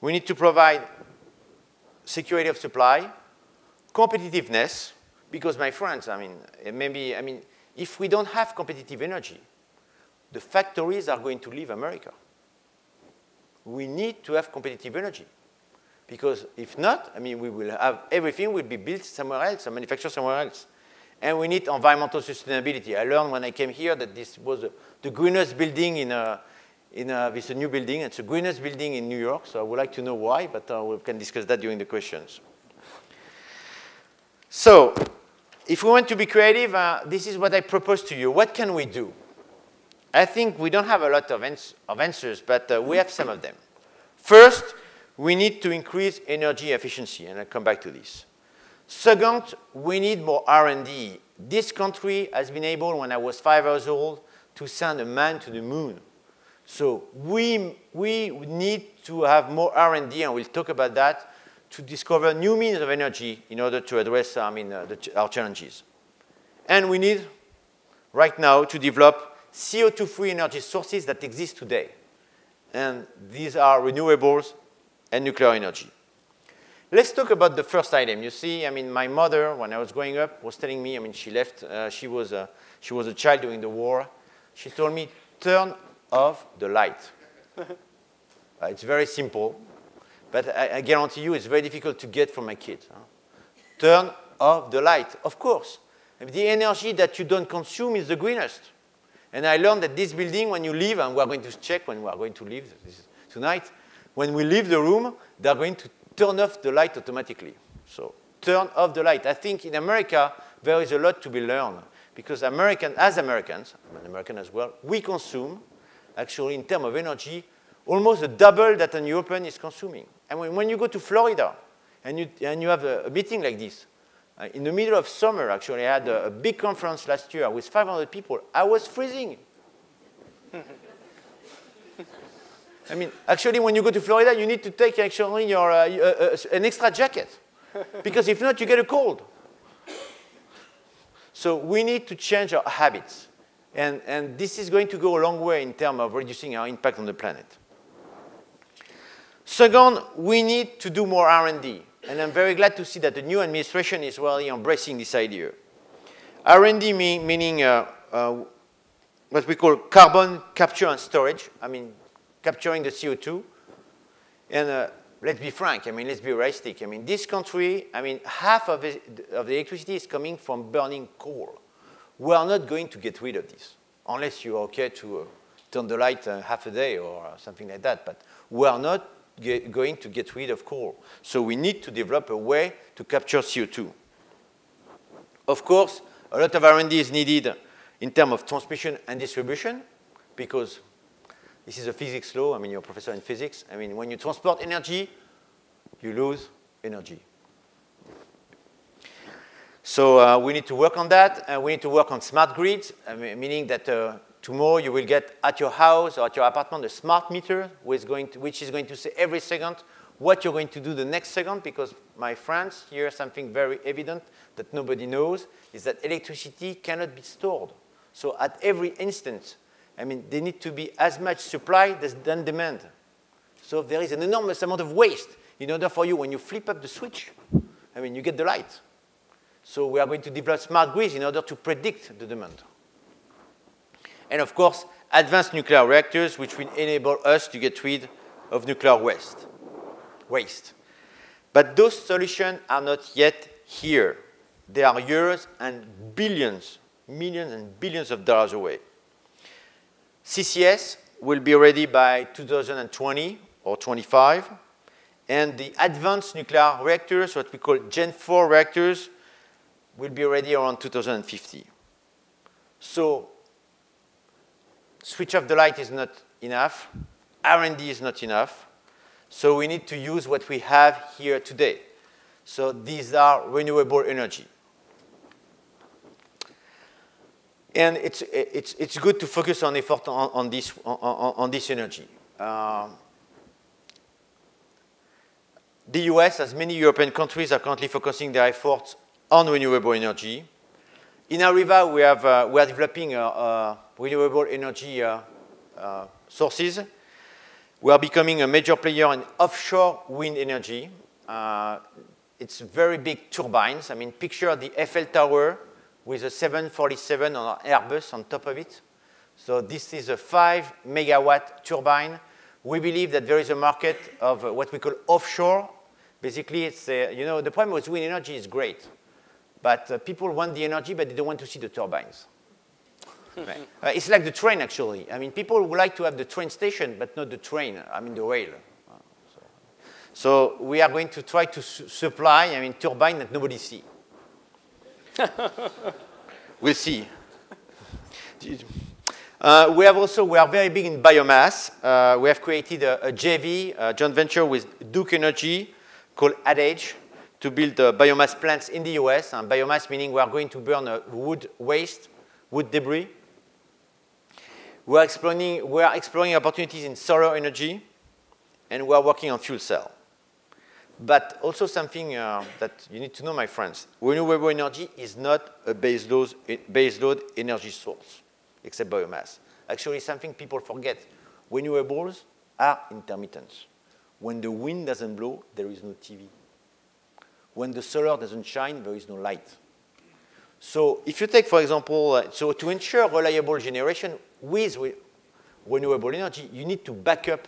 We need to provide security of supply, competitiveness, because my friends, if we don't have competitive energy, the factories are going to leave America. We need to have competitive energy. Because if not, we will have everything will be built somewhere else and manufactured somewhere else. And we need environmental sustainability. I learned when I came here that this was the greenest building this new building. It's the greenest building in New York, so I would like to know why, but we can discuss that during the questions. So, if we want to be creative, this is what I propose to you. What can we do? I think we don't have a lot of answers, but we have some of them. First, we need to increase energy efficiency, and I'll come back to this. Second, we need more R&D. This country has been able, when I was 5 years old, to send a man to the moon. So we need to have more R&D, and we'll talk about that, to discover new means of energy in order to address our challenges. And we need, right now, to develop CO2-free energy sources that exist today. And these are renewables and nuclear energy. Let's talk about the first item. You see, my mother, when I was growing up, was telling me, she left, she was a child during the war. She told me, turn off the light. It's very simple, but I guarantee you it's very difficult to get from my kids. Turn off the light, of course. The energy that you don't consume is the greenest. And I learned that this building, when you leave, and we're going to check when we are going to leave tonight, when we leave the room, they're going to turn off the light automatically. So turn off the light. I think in America, there is a lot to be learned. Because as Americans, I'm an American as well, we consume, actually, in terms of energy, almost a double that an European is consuming. And when you go to Florida, and you have a meeting like this, in the middle of summer, actually, I had a big conference last year with 500 people. I was freezing. Actually, when you go to Florida, you need to take actually an extra jacket. Because if not, you get a cold. So we need to change our habits. And this is going to go a long way in terms of reducing our impact on the planet. Second, we need to do more R&D. And I'm very glad to see that the new administration is really embracing this idea. R&D meaning what we call carbon capture and storage. Capturing the CO2. And let's be frank, let's be realistic. This country, half of the electricity is coming from burning coal. We are not going to get rid of this, unless you're okay to turn the light half a day or something like that. But we are not going to get rid of coal. So we need to develop a way to capture CO2. Of course, a lot of R&D is needed in terms of transmission and distribution, because this is a physics law. You're a professor in physics. When you transport energy, you lose energy. So we need to work on that. We need to work on smart grids, meaning that tomorrow you will get at your house or at your apartment a smart meter which is going to say every second what you're going to do the next second, because, my friends, here something very evident that nobody knows is that electricity cannot be stored. So at every instant, there need to be as much supply than demand. So there is an enormous amount of waste in order for you, when you flip up the switch, you get the light. So we are going to develop smart grids in order to predict the demand. And of course, advanced nuclear reactors, which will enable us to get rid of nuclear waste. But those solutions are not yet here. They are years and billions, millions and billions of dollars away. CCS will be ready by 2020 or 25, and the advanced nuclear reactors, what we call Gen 4 reactors, will be ready around 2050. So switch off the light is not enough. R&D is not enough. So we need to use what we have here today. So these are renewable energy. And it's good to focus on effort on this energy. The US, as many European countries, are currently focusing their efforts on renewable energy. In AREVA, we are developing renewable energy sources. We are becoming a major player in offshore wind energy. It's very big turbines. I mean, picture the Eiffel Tower with a 747 on an Airbus on top of it. So this is a 5 megawatt turbine. We believe that there is a market of what we call offshore. Basically, it's, you know, the problem with wind energy is great. But people want the energy, but they don't want to see the turbines. Right. It's like the train, actually. I mean, people would like to have the train station, but not the train, I mean, the rail. So we are going to try to supply, I mean, turbine that nobody sees. We'll see. We are very big in biomass. We have created a JV, a joint venture with Duke Energy called Adage to build biomass plants in the US. And biomass meaning we are going to burn wood waste, wood debris. We are exploring opportunities in solar energy, and we are working on fuel cell. But also something that you need to know, my friends, renewable energy is not a baseload energy source, except biomass. Actually, something people forget. Renewables are intermittent. When the wind doesn't blow, there is no TV. When the solar doesn't shine, there is no light. So if you take, for example, so to ensure reliable generation with renewable energy, you need to back up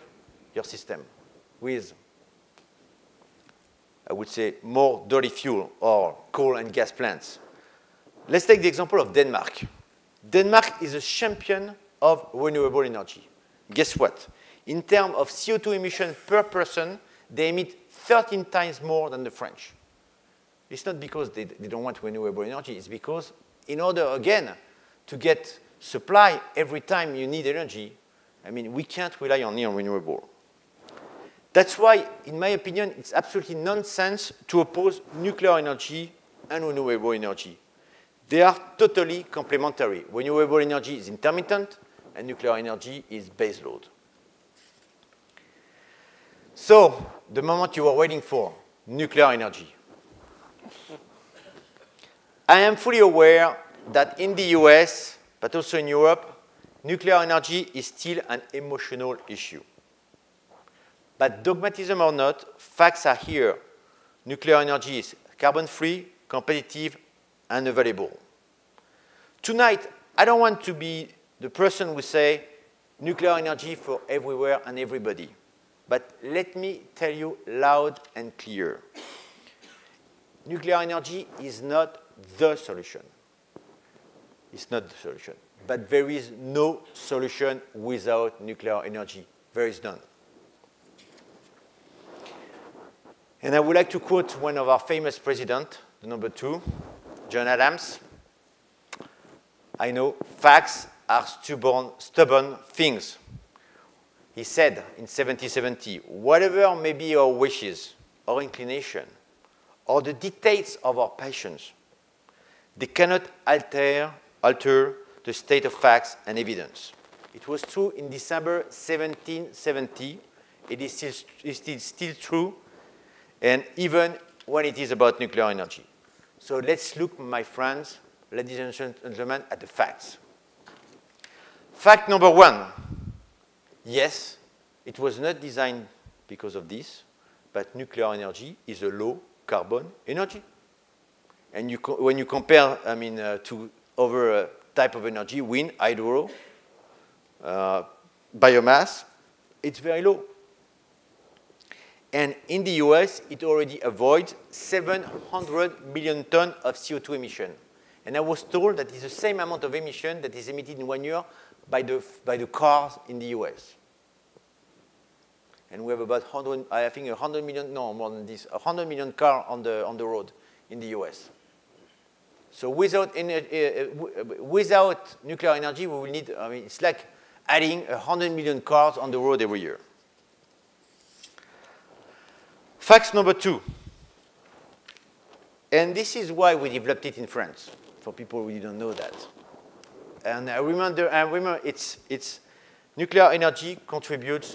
your system with, I would say, more dirty fuel or coal and gas plants. Let's take the example of Denmark. Denmark is a champion of renewable energy. Guess what? In terms of CO2 emission per person, they emit 13 times more than the French. It's not because they don't want renewable energy. It's because in order, again, to get supply every time you need energy, I mean, we can't rely only on renewable. That's why, in my opinion, it's absolutely nonsense to oppose nuclear energy and renewable energy. They are totally complementary. Renewable energy is intermittent, and nuclear energy is baseload. So, the moment you are waiting for, nuclear energy. I am fully aware that in the US, but also in Europe, nuclear energy is still an emotional issue. But dogmatism or not, facts are here. Nuclear energy is carbon-free, competitive, and available. Tonight, I don't want to be the person who say nuclear energy for everywhere and everybody. But let me tell you loud and clear. Nuclear energy is not the solution. It's not the solution. But there is no solution without nuclear energy. There is none. And I would like to quote one of our famous presidents, the number 2, John Adams. I know facts are stubborn things. He said in 1770, whatever may be our wishes, our inclination, or the dictates of our passions, they cannot alter the state of facts and evidence. It was true in December 1770. It is still true, and even when it is about nuclear energy. So let's look, my friends, ladies and gentlemen, at the facts. Fact number 1. Yes, it was not designed because of this, but nuclear energy is a low carbon energy. And when you compare, I mean, to other type of energy, wind, hydro, biomass, it's very low. And in the US, it already avoids 700 million tons of CO2 emission. And I was told that it's the same amount of emission that is emitted in 1 year by the cars in the US. And we have about 100, I think 100 million, no, more than this, 100 million cars on the road in the US. So without nuclear energy, we will need, I mean, it's like adding 100 million cars on the road every year. Fact number 2. And this is why we developed it in France, for people who didn't know that. And I remember it's nuclear energy contributes